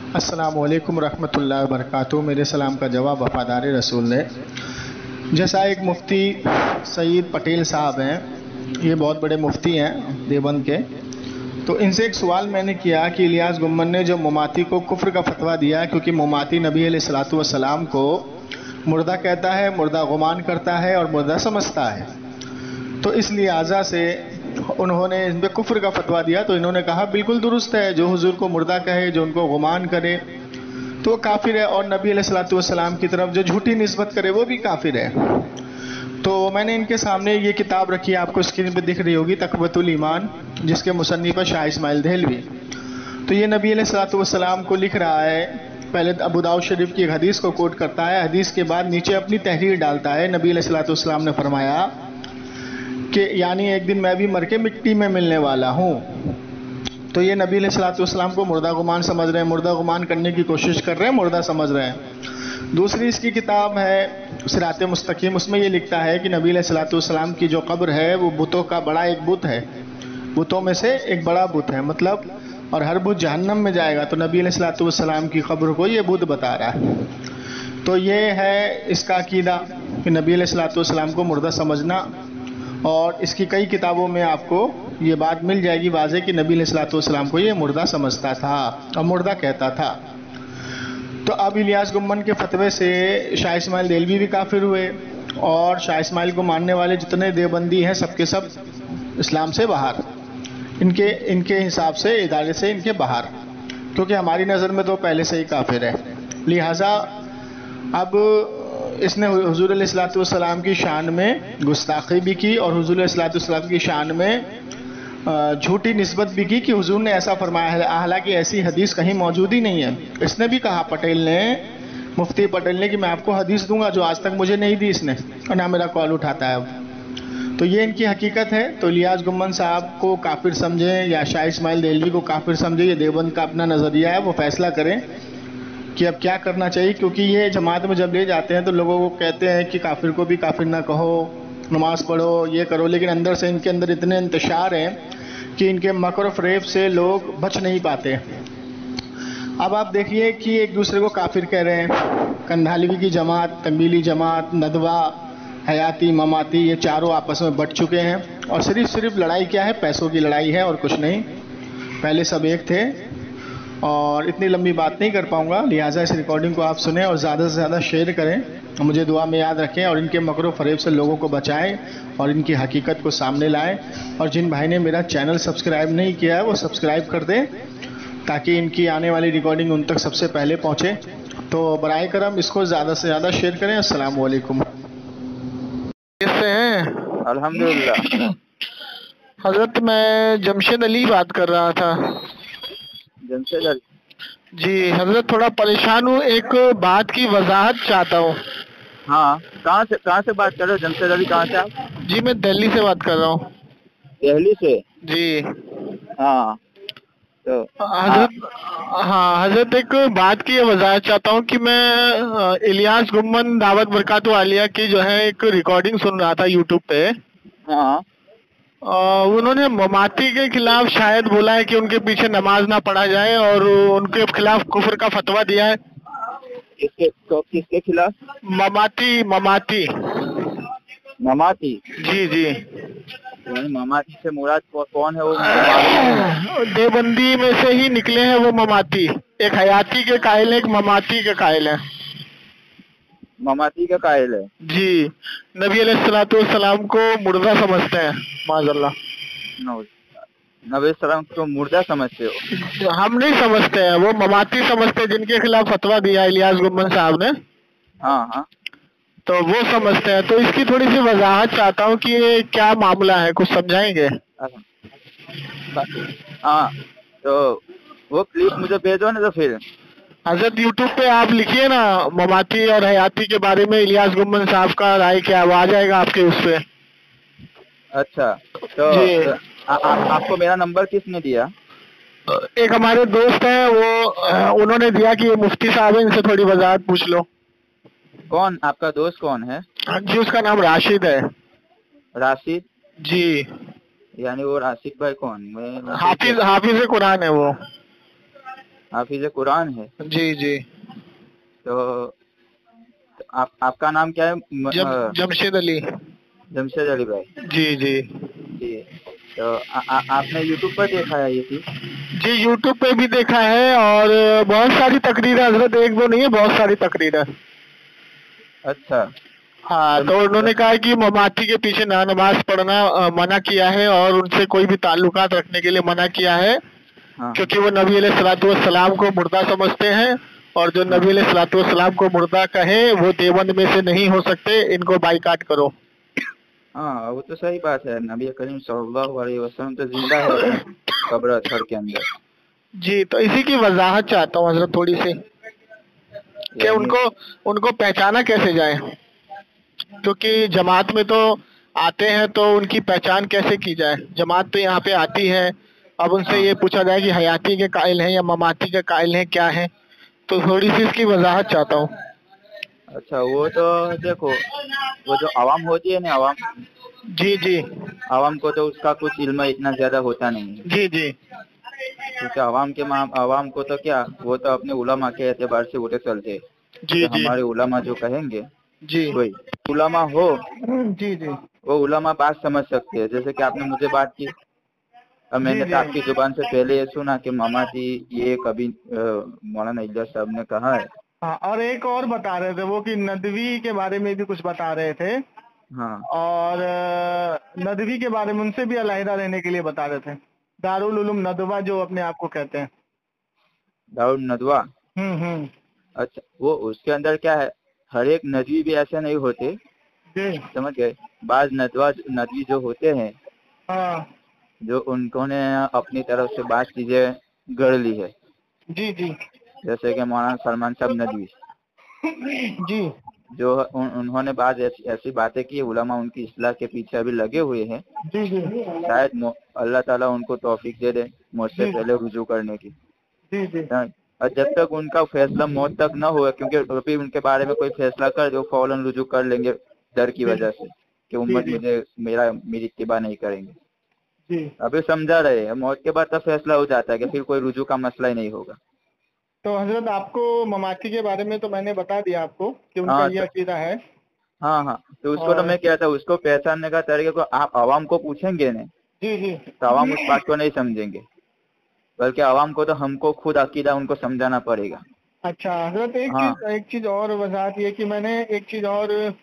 अस्सलाम वालेकुम रहमतुल्लाहि व बरकातुहू। मेरे सलाम का जवाब वफादार रसूल ने। जैसा एक मुफ्ती सईद पटेल साहब हैं, ये बहुत बड़े मुफ्ती हैं देवबंद के, तो इनसे एक सवाल मैंने किया कि इलियास गुम्मन ने जो मुमाती को कुफ्र का फतवा दिया, क्योंकि मुमाती नबी अलैहिस्सलातु वस्सलाम को मुर्दा कहता है, मुर्दा गुमान करता है और मुर्दा समझता है, तो इस लिहाजा से उन्होंने इन पर कुफ्र का फतवा दिया। तो इन्होंने कहा बिल्कुल दुरुस्त है, जो हुजूर को मुर्दा कहे, जो उनको गुमान करे तो वो काफिर है, और नबी अलैहिस्सलातु वस्सलाम की तरफ जो झूठी निस्बत करे वो भी काफिर है। तो मैंने इनके सामने ये किताब रखी है, आपको स्क्रीन पे दिख रही होगी, तक़वतुल ईमान, जिसके मुसन्निफ़ है शाह इस्माइल देहलवी। तो ये नबी अलैहिस्सलातु वस्सलाम को लिख रहा है, पहले अबू दाऊद शरीफ की एक हदीस को कोट करता है, हदीस के बाद नीचे अपनी तहरीर डालता है। नबी अलैहिस्सलातु वस्सलाम ने फरमाया कि यानी एक दिन मैं भी मर के मिट्टी में मिलने वाला हूँ। तो ये नबी अलैहिस्सलातु वस्सलाम को मुर्दा गुमान समझ रहे हैं, मुर्दा गुमान करने की कोशिश कर रहे हैं, मुर्दा समझ रहे हैं। दूसरी इसकी किताब है सिरात मुस्तकीम, उसमें ये लिखता है कि नबी अलैहिस्सलातु वस्सलाम की जो कब्र है वो बुतों का बड़ा एक बुत है, बुतों में से एक बड़ा बुत है, मतलब, और हर बुत जहन्नम में जाएगा। तो नबी अलैहिस्सलातु वस्सलाम की कब्र को ये बुत बता रहा है। तो ये है इसका अकीदा कि नबी अलैहिस्सलातु वस्सलाम को मुर्दा समझना, और इसकी कई किताबों में आपको ये बात मिल जाएगी वाज़ेह कि नबी अलैहिस्सलातु वस्सलाम को ये मुर्दा समझता था और मुर्दा कहता था। तो अब इलियास गुम्मन के फतवे से शाह इस्माइल देहलवी भी काफिर हुए, और शाह इस्माइल को मानने वाले जितने देवबंदी हैं सबके सब इस्लाम से बाहर, इनके हिसाब से, इदारे से इनके बाहर, क्योंकि हमारी नज़र में तो पहले से ही काफिर है। लिहाजा अब इसने हुजूर अलैहिस्सलातु वस्सलाम की शान में गुस्ताखी भी की, और हुजूर अलैहिस्सलातु वस्सलाम की शान में झूठी निस्बत भी की कि हुजूर ने ऐसा फरमाया है, हालांकि ऐसी हदीस कहीं मौजूद ही नहीं है। इसने भी कहा, पटेल ने, मुफ्ती पटेल ने, कि मैं आपको हदीस दूंगा जो आज तक मुझे नहीं दी इसने, और ना मेरा कॉल उठाता है अब। तो ये इनकी हकीकत है। तो इलियास गुम्मन साहब को काफिर समझें या शाह इस्माइल देहलवी को काफिर समझें, ये देवबंद का अपना नज़रिया है, वो फैसला करें कि अब क्या करना चाहिए। क्योंकि ये जमात में जब ले जाते हैं तो लोगों को कहते हैं कि काफिर को भी काफिर ना कहो, नमाज पढ़ो, ये करो, लेकिन अंदर से इनके अंदर इतने इंतशार हैं कि इनके मकर और फ़रेब से लोग बच नहीं पाते। अब आप देखिए कि एक दूसरे को काफिर कह रहे हैं। कंधालवी की जमात, तंबीली जमात, नदवा, हयाती, ममाती, ये चारों आपस में बट चुके हैं, और सिर्फ लड़ाई क्या है, पैसों की लड़ाई है और कुछ नहीं। पहले सब एक थे। और इतनी लंबी बात नहीं कर पाऊंगा, लिहाजा इस रिकॉर्डिंग को आप सुने और ज़्यादा से ज़्यादा शेयर करें, मुझे दुआ में याद रखें, और इनके मकर व फ़रेब से लोगों को बचाएं और इनकी हकीकत को सामने लाएं। और जिन भाई ने मेरा चैनल सब्सक्राइब नहीं किया है वो सब्सक्राइब कर दें, ताकि इनकी आने वाली रिकॉर्डिंग उन तक सबसे पहले पहुँचे। तो बराए करम इसको ज़्यादा से ज़्यादा शेयर करें। अस्सलाम वालेकुम। कैसे हैं? अल्हम्दुलिल्लाह। हजरत, मैं जमशेद अली बात कर रहा था। जमशेद अली? जी हजरत, थोड़ा परेशान हूँ, एक बात की वजाहत चाहता हूँ। हाँ, कहाँ से बात कर रहे हो? जमशेद अली कहाँ से आप? जी मैं दिल्ली से बात कर रहा हूँ। दिल्ली से? जी हाँ, तो हजरत, हाँ हजरत, एक बात की वजाहत चाहता हूँ कि मैं इलियास गुम्मन दावत बरकातहू आलिया की जो है एक रिकॉर्डिंग सुन रहा था यूट्यूब पे। हाँ, उन्होंने ममाती के खिलाफ शायद बोला है कि उनके पीछे नमाज ना पढ़ा जाए, और उनके खिलाफ कुफ्र का फतवा दिया है। किसके खिलाफ? ममाती ममाती ममाती? जी जी। ममाती से मुराद कौन है? वो देवबंदी में से ही निकले हैं वो ममाती। एक हयाती के कायल है, एक ममाती के कायल है। ममाती का कायल है? जी, नबी अलैहिस्सलातु वस्सलाम को मुर्दा समझते हैं, माज़अल्लाह। नबी सलाम को मुर्दा समझते हो? हम नहीं समझते हैं, वो ममाती समझते हैं, जिनके खिलाफ फतवा दिया इलियास गुम्मन साहब ने। हाँ हाँ, तो वो समझते हैं। तो इसकी थोड़ी सी वजाहत चाहता हूँ कि ये क्या मामला है, कुछ समझाएंगे? हाँ, तो वो क्लिप मुझे भेजो ना। तो फिर हजरत यूट्यूब पे आप लिखिए ना ममाती और हयाती के बारे में इलियास गुम्मन साहब का राय क्या, वो आ जाएगा आपके उस पे। अच्छा, तो आपको मेरा नंबर किसने दिया? एक हमारे दोस्त हैं, वो उन्होंने दिया कि ये मुफ्ती साहब है, इनसे थोड़ी वजाहत पूछ लो। कौन आपका दोस्त? कौन है? जी उसका नाम राशिद है। राशिद? जी, यानी वो राशिद भाई कौन? हाफिज कुरान है वो। हाफिज कुरान है। जी जी। तो आपका नाम क्या है? जमशेद अली। जमशेद अली भाई। जी जी जी। तो आपने यूट्यूब पर देखा है ये चीज? जी, यूट्यूब पे भी देखा है और बहुत सारी तकरीरें हजरत, एक दो नहीं है, बहुत सारी तकरीरें। अच्छा। हाँ, तो उन्होंने कहा है कि ममाती के पीछे ना नमाज पढ़ना मना किया है और उनसे कोई भी ताल्लुकात रखने के लिए मना किया है, हाँ क्योंकि वो नबी अलैहिस्सलाम को मुर्दा समझते हैं और जो हाँ नबी अलैहिस्सलाम को मुर्दा कहे वो देवबंद में से नहीं हो सकते, इनको बाइकाट करो। हाँ, वो तो सही बात है। नबी करीम सल्लल्लाहु अलैहि वसल्लम तो जिंदा है अपने कब्र अथर के अंदर। जी, तो इसी की वजाहत चाहता हूँ हजरत थोड़ी सी, कि यानी उनको पहचाना कैसे जाए, क्योंकि जमात में तो आते हैं तो उनकी पहचान कैसे की जाए। जमात तो यहाँ पे आती है, अब उनसे हाँ ये पूछा जाए कि हयाती के कायल हैं या ममाती के कायल हैं, क्या है, तो थोड़ी सी इसकी वजाहत चाहता हूँ। अच्छा, वो तो देखो, वो जो आवाम होती है ना, आवाम जी जी आवाम को तो उसका कुछ इल्म इतना ज्यादा होता नहीं है। जी जी क्योंकि आवाम को तो क्या, वो तो अपने उलमा के एतबार से उठे चलते हैं कि जी जी हमारे उलमा जो कहेंगे जी वही। उलमा हो, जी जी वो उलमा बात समझ सकते हैं। जैसे कि आपने मुझे बात की, अब जी मैंने तो जी। आपकी जुबान से पहले ये सुना कि मामाती ये कभी मौलाना इलियास साहब ने कहा है। हाँ, और एक और बता रहे थे वो कि नदवी के बारे में भी कुछ बता रहे थे, हाँ और नदवी के बारे में उनसे भी अलहदा रहने के लिए बता रहे थे। दारुल उलूम नदवा जो अपने आप को कहते हैं। दाउद नदवा। हम्म। अच्छा, वो उसके अंदर क्या है, हर एक नदवी भी ऐसे नहीं होते, जी समझ गए। बाज नदवी जो होते हैं, हाँ जो उन्होंने अपनी तरफ से बात चीजें गढ़ ली है। जी जी जैसे कि मौलाना सलमान साहब नदवी, जी जो उन्होंने बाद ऐसी बातें की, उलमा उनकी इस्लाह के पीछे अभी लगे हुए हैं। जी जी शायद अल्लाह ताला उनको तौफीक दे दे मुझसे जी पहले रुजू करने की। जी जी और जब तक उनका फैसला मौत तक न हुआ, क्योंकि अभी उनके बारे में कोई फैसला कर दो फौरन रुजू कर लेंगे, डर की जी वजह से कि जी उम्मत जी मेरी इत्तिबा नहीं करेंगे। जी। अभी समझा रहे हैं, मौत के बाद तब फैसला हो जाता है कि फिर कोई रुजू का मसला ही नहीं होगा। तो हजरत आपको ममाती के बारे में तो मैंने बता दिया आपको कि उनका हाँ ये अकीदा है। हाँ हाँ, तो उसको तो और मैं कहता हूँ, उसको पहचानने का तरीके को आप आवाम को पूछेंगे ना, जी जी तो आवाम उस बात को नहीं समझेंगे, बल्कि आवाम को तो हमको खुद अकीदा उनको समझाना पड़ेगा। अच्छा हजरत, हाँ एक चीज और वजाहत ये कि मैंने एक चीज और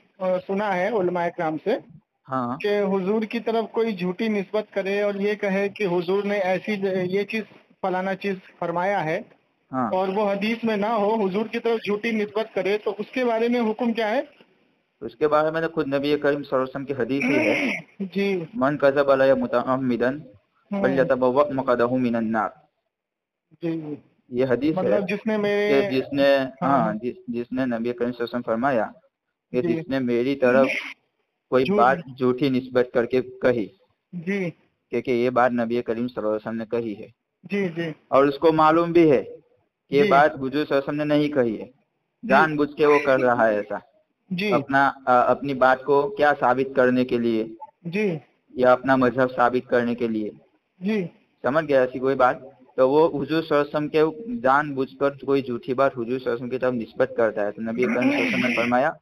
सुना है उलमाए किराम से, हाँ कि हुजूर की तरफ कोई झूठी निस्बत करे और ये कहे कि हुजूर ने ऐसी ये चीज फलाना चीज फरमाया है, हाँ। और वो हदीस में ना हो, हुजूर की तरफ झूठी निस्बत करे, तो उसके बारे में हुक्म क्या है? उसके बारे में तो खुद नबी करीम सल्लल्लाहु अलैहि वसल्लम की हदीस ही है, जी। मन कज़ब अलैहि मुतअम्मिदन फल्यतबव्वअ मक़अदहु मिनन नार। जी ये हदीस है मतलब जिसने कि मेरे जिसने हाँ जिसने नबी करीम सल्लल्लाहु अलैहि वसल्लम फरमाया कि जी जिसने मेरी तरफ कोई झूठ बात झूठी निस्बत करके कही, जी कि ये बात नबी करीम सल्लल्लाहु अलैहि वसल्लम ने कही है, जी जी और उसको मालूम भी है कि ये जी बात हुजूर सल्लल्लाहु अलैहि वसल्लम ने नहीं कही है, जी जानबूझ के वो कर रहा है ऐसा, जी अपनी बात को क्या साबित करने के लिए, जी या अपना मजहब साबित करने के लिए। जी समझ गया ऐसी कोई बात, तो वो हुजूर सल्लल्लाहु अलैहि वसल्लम के जानबूझकर कोई झूठी बात हुजूर सल्लल्लाहु अलैहि वसल्लम की तरफ निस्बत करता है, तो नबी करीम सल्लल्लाहु अलैहि वसल्लम ने फरमाया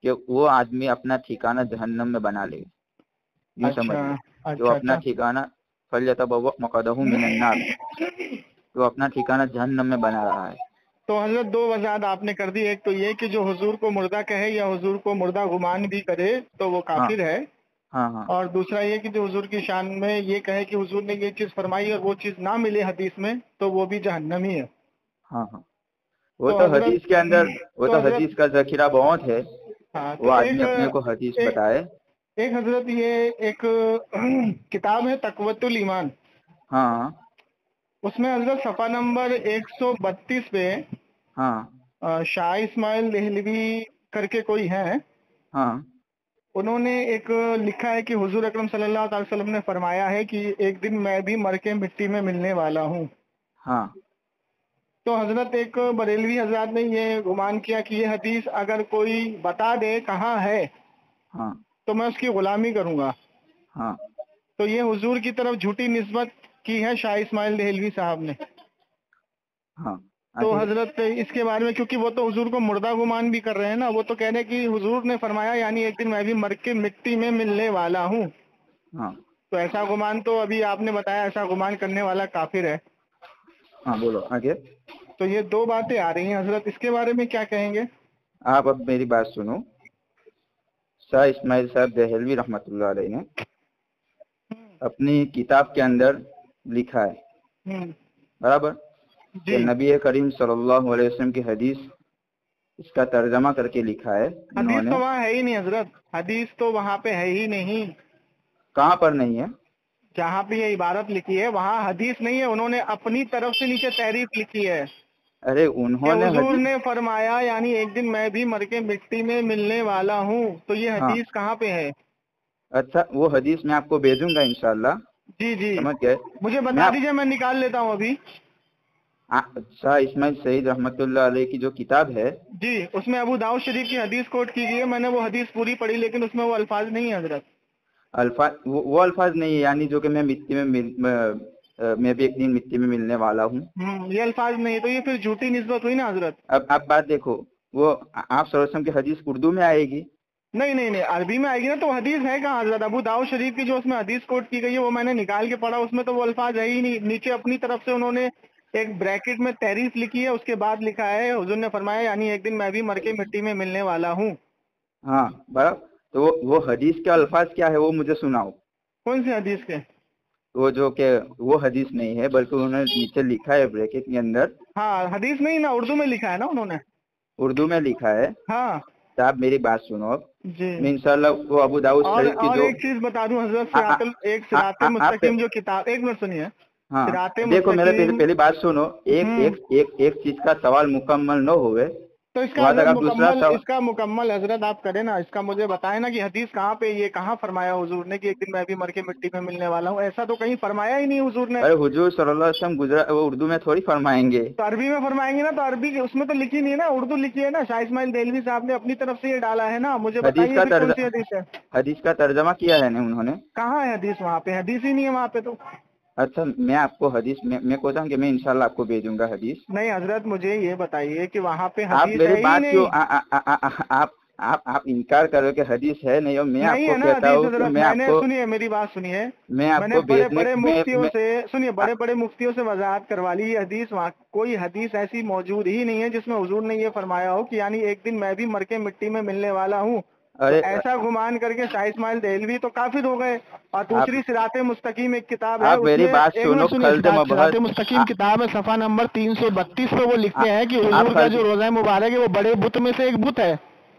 कि वो आदमी अपना ठिकाना जहन्नम में बना लेगा। यूं समझ अच्छा लो, जो अच्छा अपना अच्छा। ठिकाना फल्यतबव्वअ मक़अदहु मिनन नार, तो अपना ठिकाना जहन्नम में बना रहा है। तो हजरत दो वजाहत आपने कर दी, एक तो ये कि जो हुजूर को मुर्दा कहे या हुजूर को मुर्दा गुमान भी करे तो वो हाँ काफिर है, हाँ हाँ और दूसरा ये कि जो हुजूर की शान में ये कहे कि हुजूर ने ये चीज फरमाई और वो चीज ना मिले हदीस में, तो वो भी जहन्नमी है। हाँ हाँ। वो तो तो हजरत हदीस के अंदर, वो तो तो हजरत हदीस का जखीरा बहुत है, हाँ, वो तो आदमी अपने को हदीस बताए। एक हजरत ये एक किताब है तक़वतुल ईमान, हाँ उसमें हजरत सफ़ा नंबर 132 पे हाँ शाह इस्माइल देहलवी करके कोई है, हाँ उन्होंने एक लिखा है कि हुजूर अकरम सल्लल्लाहु अलैहि वसल्लम ने फरमाया है कि एक दिन मैं भी मर के मिट्टी में मिलने वाला हूँ। हाँ तो हजरत एक बरेलवी हजरत ने ये गुमान किया कि ये हदीस अगर कोई बता दे कहाँ है हाँ तो मैं उसकी गुलामी करूँगा। हाँ। तो ये हुजूर की तरफ झूठी निस्बत की है शाह इस्माइल देहलवी साहब ने। ہاں تو حضرت اس کے بارے میں، کیونکہ وہ تو حضور کو مردہ گمان بھی کر رہے ہیں نا، وہ تو کہہ رہے ہیں کہ حضور نے فرمایا یعنی ایک دن میں بھی مر کے مٹی میں ملنے والا ہوں. ہاں تو ایسا گمان تو ابھی آپ نے بتایا ایسا گمان کرنے والا کافر ہے. ہاں بولو آگے. تو یہ دو باتیں آ رہی ہیں حضرت، اس کے بارے میں کیا کہیں گے؟ آپ اب میری بات سنو. شاہ اسماعیل صاحب دہلوی رحمۃ اللہ علیہ نے اپنی کتاب کے اندر لکھا ہے برابر کہ نبی کریم صلی اللہ علیہ وسلم کی حدیث، اس کا ترجمہ کر کے لکھا ہے انہوں حدیث نے. تو وہاں ہے ہی نہیں حضرت، حدیث تو وہاں پہ ہے ہی نہیں. کہاں پر نہیں ہے؟ جہاں پہ یہ عبارت لکھی ہے وہاں حدیث نہیں ہے، انہوں نے اپنی طرف سے نیچے تحریف لکھی ہے. ارے کہ انہوں نے حضور نے فرمایا یعنی ایک دن میں بھی مر کے مٹی میں ملنے والا ہوں. تو یہ حدیث کہاں پہ ہے؟ اچھا وہ حدیث میں آپ کو بھیجوں گا انشاءاللہ. جی جی سمجھ گئے؟ مجھے بتا دیجئے، میں نکال لیتا ہوں ابھی. شاہ اسماعیل سعید رحمۃ اللہ علیہ کی جو کتاب ہے جی اس میں ابو داؤد شریف کی حدیث کوٹ کی گئی ہے. میں نے وہ حدیث پوری پڑھی لیکن اس میں وہ الفاظ نہیں ہیں حضرت. الفاظ وہ الفاظ نہیں ہے، یعنی جو کہ میں مٹی میں میں بھی ایک دن مٹی میں ملنے والا ہوں. یہ الفاظ نہیں تو یہ پھر جھوٹی نسبت ہوئی نا حضرت. اب آپ بات دیکھو، وہ آپ صلی اللہ علیہ وسلم کی حدیث اردو میں آئے گی؟ نہیں نہیں نہیں، عربی میں آئے گی نا. تو حدیث ہے کہاں حضرت؟ ابو داؤد شریف کی جو اس میں حدیث کوٹ کی گئی ہے وہ میں نے نکال کے پڑھا، اس میں تو وہ الفاظ ہے ہی نہیں. نیچے اپنی طرف سے انہوں نے ایک بریکٹ میں تعریف لکھی ہے، اس کے بعد لکھا ہے حضور نے فرمایا یعنی ایک دن میں بھی مر کے مٹی میں ملنے والا ہوں. ہاں برابر. تو وہ حدیث کے الفاظ کیا ہے وہ مجھے سناؤ. کون سی حدیث کے؟ وہ جو کہ وہ حدیث نہیں ہے بلکہ انہوں نے نیچے لکھا ہے بریکٹ کے اندر. ہاں حدیث نہیں نا، اردو میں لکھا ہے نا انہوں نے. اردو میں لکھا ہے. ہاں تو آپ میری بات سنو. جی میں انشاءاللہ وہ ابو داؤد شریف کی اور جو ایک چیز بتا دوں حضرت، ایک صراط مستقیم جو کتاب، ایک منٹ سنیے. ہاں دیکھو میرے پہلی بات سنو. ایک چیز کا سوال مکمل نہ ہوئے تو اس کا مکمل حضرت آپ کریں نا. اس کا مجھے بتائیں نا کہ حدیث کہاں پہ، یہ کہاں فرمایا حضور نے کہ ایک دن میں بھی مر کے مٹی میں ملنے والا ہوں؟ ایسا تو کہیں فرمایا ہی نہیں حضور نے. ارے حضور صلی اللہ علیہ وسلم وہ اردو میں تھوڑی فرمائیں گے. تو عربی میں فرمائیں گے نا. تو عربی اس میں تو لکھی نہیں ہے نا، اردو لکھی ہے نا. شاہ اسماعیل دہلوی صاحب نے اپنی طرف سے یہ ڈالا ہے نا. مجھے بتائیے کون سی حدیث ہے؟ حدیث کا ترجمہ کیا ہے انہوں نے. کہاں ہے حدیث؟ وہاں پہ حدیث ہی نہیں ہے وہاں پہ تو. اچھا میں آپ کو حدیث میں کہتا ہوں کہ میں انشاءاللہ آپ کو بھیجوں گا حدیث. نہیں حضرت مجھے یہ بتائیے کہ وہاں پہ آپ حدیث میری ہے بات ہی کیوں نہیں. آپ انکار کرو کہ حدیث ہے نہیں. اور میں آپ کو کہتا ہوں کہ میں آپ کو، سنیے میری بات سنیے. میں آپ کو بڑے بڑے مفتیوں سے سنیے، بڑے بڑے مفتیوں سے وضاحت کروا لی. یہ حدیث وہاں کوئی حدیث ایسی موجود ہی نہیں ہے جس میں حضور نے یہ فرمایا ہو کہ یعنی ایک دن میں بھی مر کے مٹی میں ملنے والا ہوں. ایسا گمان کر کے شاہ اسماعیل دہلوی تو کافر ہو گئے. اور دوسری صراط مستقیم ایک کتاب ہے، میری بات سنو. صراط مستقیم کتاب ہے، صفحہ نمبر 332 پہ وہ لکھتے ہیں کہ حضور کا جو روزہ مبارک ہے وہ بڑے بت میں سے ایک بت ہے.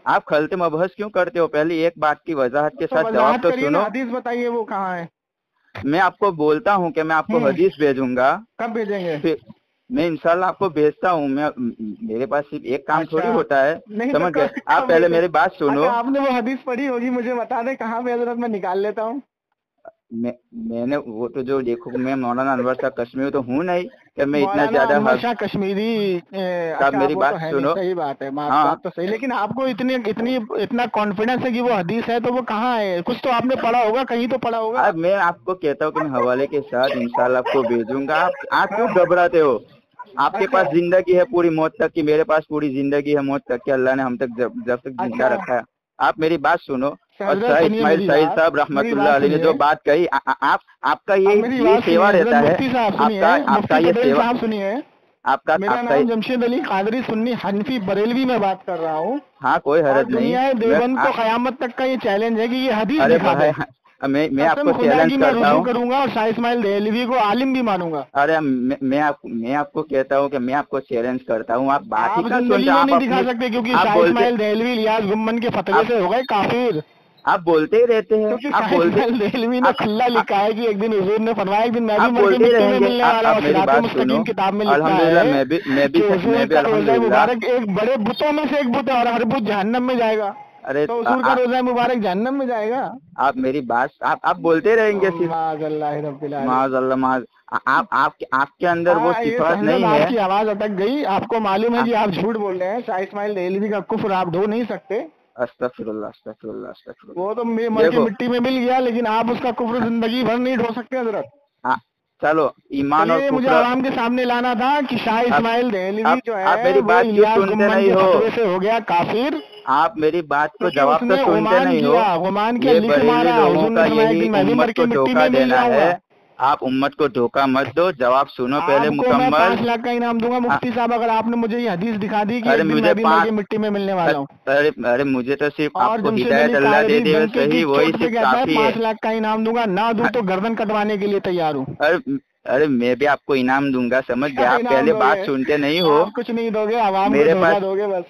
آپ خلط مبحث کیوں کرتے ہو؟ پہلے ایک بات کی وضاحت کے ساتھ جواب تو سنو. حدیث بتائیے وہ کہاں ہے. میں آپ کو بولتا ہوں کہ میں آپ کو حدیث بھیجوں گا. کب بھیجیں گے؟ میں انشاءاللہ آپ کو بھیجتا ہوں. میرے پاس صرف ایک کام تھوڑی ہوتا ہے. سمجھ گئے؟ آپ پہلے میری بات سنو. آپ نے وہ حدیث پڑھی ہوگی، مجھے بتا دیں کہاں پہ حضرت، میں نکال لیتا ہوں. میں نے وہ تو جو دیکھو، میں مولانا انور شاہ کشمیری تو ہوں نہیں کہ میں اتنا زیادہ انور شاہ کشمیری. میری بات سنو. صحیح بات ہے، بات تو صحیح. لیکن آپ کو اتنا کانفیڈنس ہے کہ وہ حدیث ہے تو وہ کہاں ہے؟ کچھ تو آپ نے پڑھا ہوگا، کہیں تو پڑھا ہوگا. میں آپ کو کہتا ہوں کہ میں حوالے کے ساتھ انشاءاللہ آپ کو بھیجوں گا. آپ کیوں گھبراتے ہو؟ آپ کے پاس زندگی ہے پوری موت تک کی، میرے پاس پوری زندگی ہے موت تک کی. اللہ نے ہم تک جب تک زندہ رکھا ہے. آپ میری بات سنو. اور شاہ اسماعیل سعید صاحب رحمۃ اللہ علیہ نے جو بات کہی، آپ کا یہ سیوا رہتا ہے. آپ کا یہ سیوا. میرا نام جمشید علی قادری سنی حنفی بریلوی میں بات کر رہا ہوں. ہاں کوئی حرج نہیں. دنیا دیوبند کو قیامت تک کا یہ چیلنج ہے کہ یہ حدیث دکھا دے. میں آپ کو چیلنج کرتا ہوں، کروں گا اور شاہ اسماعیل دہلوی کو عالم بھی مانوں گا. ارے میں آپ کو کہتا ہوں کہ میں آپ کو چیلنج کرتا ہوں. آپ بات ہی نہیں دکھا سکتے کیونکہ شاہ اسماعیل دہلوی الیاس گمن کے فتوے سے ہو گئے کافر. آپ بولتے ہی رہتے ہیں. آپ بولتے دہلوی نے کھلا لکھا ہے کہ ایک دن حضور نے فرمایا ایک دن میں بھی بولتے رہیں گے. آپ میری بات سنو. کتاب میں الحمدللہ میں بھی مبارک ایک بڑے بتوں میں سے ایک بت ہے اور ہر بت جہنم میں جائے گا. ارے تو حضور کا روزہ مبارک جہنم میں جائے گا. آپ میری بات آپ بولتے رہیں گے. معاذ اللہ رب العالمین. معاذ اللہ معاذ. آپ کے اندر وہ صفات نہیں ہے. آپ کی آواز اٹک گئی. آپ کو معلوم ہے کہ آپ جھوٹ بول رہے ہیں. شاہ اسماعیل دہلوی کا کفر آپ دھو نہیں سکتے. استغفر اللہ استغفر اللہ استغفر اللہ. وہ تو مر کے مٹی میں مل گیا، لیکن آپ اس کا کفر زندگی بھر نہیں ڈھو سکتے حضرت. चलो ईमान और मुझे कुफर, आवाम के सामने लाना था कि शाह इस्माइल देहलवी जो है आप मेरी बात क्यों सुनते नहीं हो? से हो गया काफिर। आप मेरी बात को जवाब तो सुनते नहीं हो। गुमान ये बरेली लोगों का यही उम्मत को धोखा देना है। आप उम्मत को धोखा मत दो, जवाब सुनो पहले मुकम्मल। 5 लाख का इनाम दूंगा मुफ्ती साहब अगर आपने मुझे ये हदीस दिखा दी कि अरे मुझे मिट्टी में मिलने वाला हूँ। अरे मुझे तो सिर्फ आपको हिदायत अल्लाह दे दे सही, वही सिर्फ काफी है। 5 लाख का इनाम दूंगा, ना दूं तो गर्दन कटवाने के लिए तैयार हूँ। अरे मैं भी आपको इनाम दूंगा, समझ गया। आप पहले बात सुनते नहीं हो। कुछ नहीं दोगे, आवाम को धोखा दोगे बस।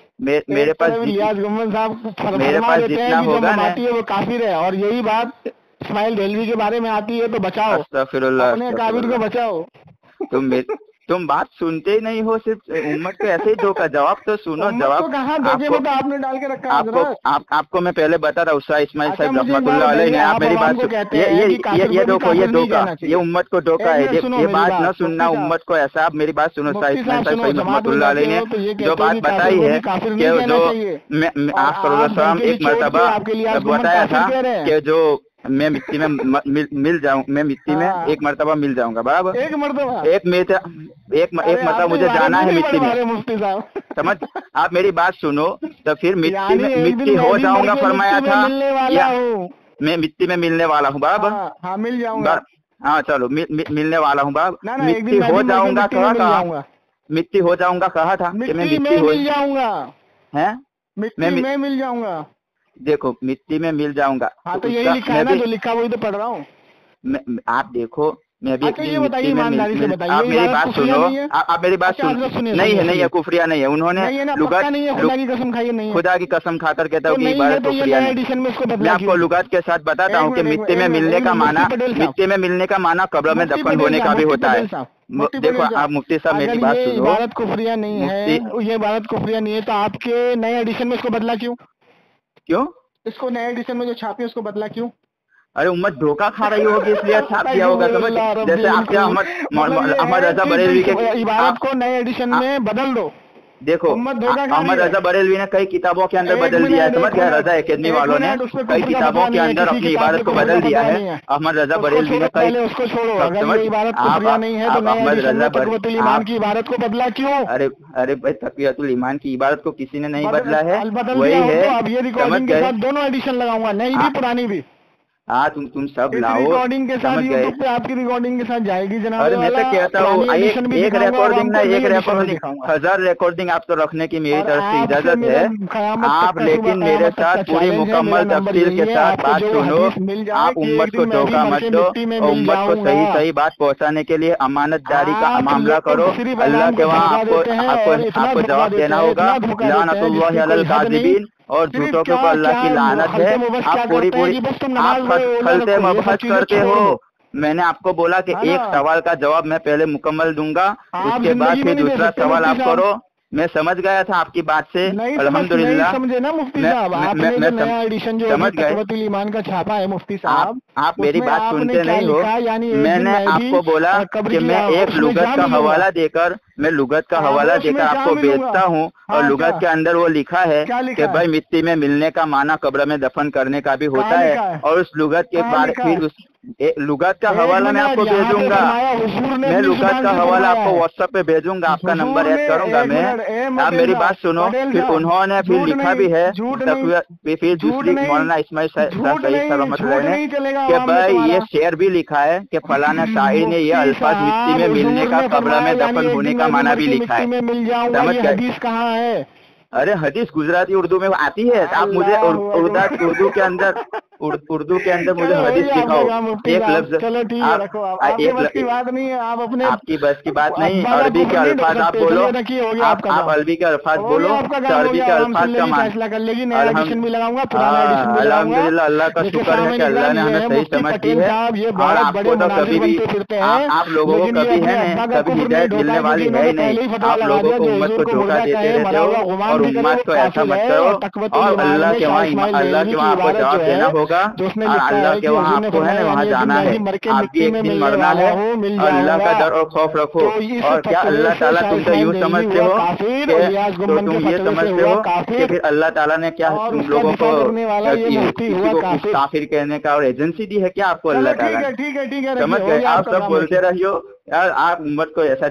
मेरे पास रियाज गुम्मद साहब मेरे पास जितना होगा ना है वो काफिर है, और यही बात इस्माइल देहलवी के बारे में आती है तो बचाओ, अपने काबिर को बचाओ। तुम बात सुनते ही नहीं हो, सिर्फ उम्मत को ऐसे ही धोखा। जवाब तो सुनो, जवाब कहाँ धोखे में तो आपने डाल के रखा है। आपको मैं पहले बता रहा हूँ, शाह इस्माइल साहब रहमतुल्लाह अलैह ने, आप मेरी बात ये धोखा, ये धोखा, ये उम्मत को धोखा है। ये बात न सुनना उम्मत को ऐसा। आप मेरी बात सुनो, शाह इस्माइल साहब रहमतुल्लाह अलैह ने जो बात बताई है कि जो आप एक मरतबा बताया था कि जो मैं मिट्टी में मिल जाऊं, मैं मिट्टी में एक मरतबा मिल जाऊंगा, बराबर। एक मरतबा मुझे जाना है मिट्टी में, मुफ्ती साहब समझ। आप मेरी बात सुनो, तो फिर मिट्टी हो जाऊंगा फरमाया था, या मैं मिट्टी में मिलने वाला हूँ, बराबर। हाँ मिल जाऊंगा। हाँ चलो मिलने वाला हूँ, बराबर। मिट्टी हो जाऊंगा कहा था, मिट्टी हो जाऊंगा कहा था कि मैं मिट्टी हो जाऊंगा, है मिट्टी में मिल जाऊंगा। देखो मिट्टी में मिल जाऊंगा, हाँ तो यही लिखा है ना, जो लिखा वही तो पढ़ रहा हूँ। आप देखो मैं भी ये बताइए, ईमानदारी से बताइए। आप मेरी बात सुनो, आप मेरी बात सुनो। नहीं है, नहीं है, कुफरिया नहीं है। उन्होंने लुगत नहीं है, खुदा की कसम खाइए, नहीं है। खुदा की कसम खाकर कहता हूँ कि इबारत कुफरिया नहीं। मैं आपको लुगत के साथ बताता हूँ कि मिट्टी में मिलने का माना, मिट्टी में मिलने का माना कब्र में दफन होने का भी होता है। देखो आप मुफ्ती साहब मेरी बात सुनो, इबारत कुफरिया नहीं है, ये इबारत कुफरिया नहीं है, तो आपके नए एडिशन में इसको बदला क्यों? इसको नए एडिशन में जो छापी उसको बदला क्यों? अरे उम्मत धोखा खा रही होगी इसलिए छाप दिया होगा, समझ। जैसे आपके अहमद रजा बरेलवी के इबारत को नए एडिशन में बदल दो। देखो अहमद रजा बरेलवी ने कई किताबों के अंदर बदल दिया है, समझ गया। रजा एकेडमी वालों ने कई किताबों के अंदर अपनी इबारत को बदल दिया है। अहमद रजा बरेलवी ने कई, उसको छोड़ो, अगर ये इबारत कुफरिया नहीं है तो नए एडिशन में तक़वियतुल ईमान की इबारत को बदला क्यों? अरे भाई तक़वियतुल ईमान की इबारत को किसी ने नहीं बदला है, वही है। अब ये रिकॉर्डिंग के साथ दोनों एडिशन लगाऊंगा, नई भी पुरानी भी। हाँ तुम सब लाओ, रिकॉर्डिंग के साथ यूट्यूब पे आपकी रिकॉर्डिंग के साथ जाएगी जनाब। अरे मैं तो कहता हूँ एक रिकॉर्डिंग ना, एक रिकॉर्डिंग 1000 रिकॉर्डिंग आप तो रखने की मेरी तरफ से इजाजत है आप, लेकिन मेरे साथ पूरी मुकम्मल तफसील के साथ बात सुनो। आप उम्मत को धोखा मत दो, उम्मत को सही सही बात पहुँचाने के लिए अमानतदारी का मामला करो। अल्लाह के वहाँ आपको जवाब देना होगा। लानतुल्लाहि अलल काज़िबीन, और झूठों के ऊपर अल्लाह की लानत है। आप पूरी आप खलते मबहस करते हो। मैंने आपको बोला कि एक सवाल का जवाब मैं पहले मुकम्मल दूंगा, उसके बाद फिर दूसरा सवाल आप करो। मैं समझ गया था आपकी बात से, अल्हम्दुलिल्लाह। समझे ना मुफ्ती साहब, आपने जो नया एडिशन जो तक़वियतुल ईमान का छापा है मुफ्ती साहब, आप मेरी बात सुनते नहीं हो। मैंने आपको बोला कि मैं एक लुगत का हवाला देकर, मैं लुगत का हवाला देकर आपको बेचता हूँ, और लुगत के अंदर वो लिखा है कि भाई मिट्टी में मिलने का माना कब्र में दफन करने का भी होता है। और उस लुगत के बारे फिर लुगत का हवाला मैं आपको भेजूंगा। मैं लुगत का हवाला आपको व्हाट्सएप पे भेजूंगा, आपका नंबर ऐड करूंगा मैं। आप मेरी बात सुनो। फिर उन्होंने फिर लिखा भी है, फिर दूसरी मौलाना इस्माइल साहब ने कि भाई ये शेर भी लिखा है कि फलाना शायर ने ये अल्फाज मिट्टी में मिलने का कब्र में दफन होने का माना भी लिखा है, समझ गए। कहाँ है? अरे हदीस गुजराती उर्दू में आती है। आप मुझे उर्दू के अंदर मुझे हदीस दिखाओ, एक लफ्ज। चलो ठीक है, रखो आप, आपकी बस की बात नहीं है, आप अपने आपकी बस की बात नहीं। अरबी के अल्फाज आप बोलो, आप अरबी के अल्फाज बोलो, अरबी के अल्फाज का फैसला कर लेगी। नया एडिशन भी लगाऊंगा, पुराना एडिशन भी लगाऊंगा। अल्हम्दुलिल्लाह, अल्लाह का शुक्र है कि अल्लाह ने हमें सही समझ दी है। और आपको तो कभी भी आप लोगों को कभी है कभी हिदायत मिलने वाली है ही नहीं। आप लोगों को उम्मत को धोखा देते रहते हो, और उम्मत को ऐसा मत करो। और अल्लाह के वहाँ आपको जवाब देना होगा। ہوگا اور اللہ کے وہاں آپ کو ہے نا وہاں جانا ہے, آپ بھی ایک دن مرنا ہے, اور اللہ کا ڈر اور خوف رکھو. اور کیا اللہ تعالیٰ تم کو یوں سمجھتے ہو کہ تو تم یہ سمجھتے ہو کہ پھر اللہ تعالیٰ نے کیا تم لوگوں کو کسی کو کچھ کافر کہنے کا اور ایجنسی دی ہے کیا آپ کو اللہ تعالیٰ نے؟ سمجھ گئے, آپ سب بولتے رہیو یار, آپ امت کو ایسا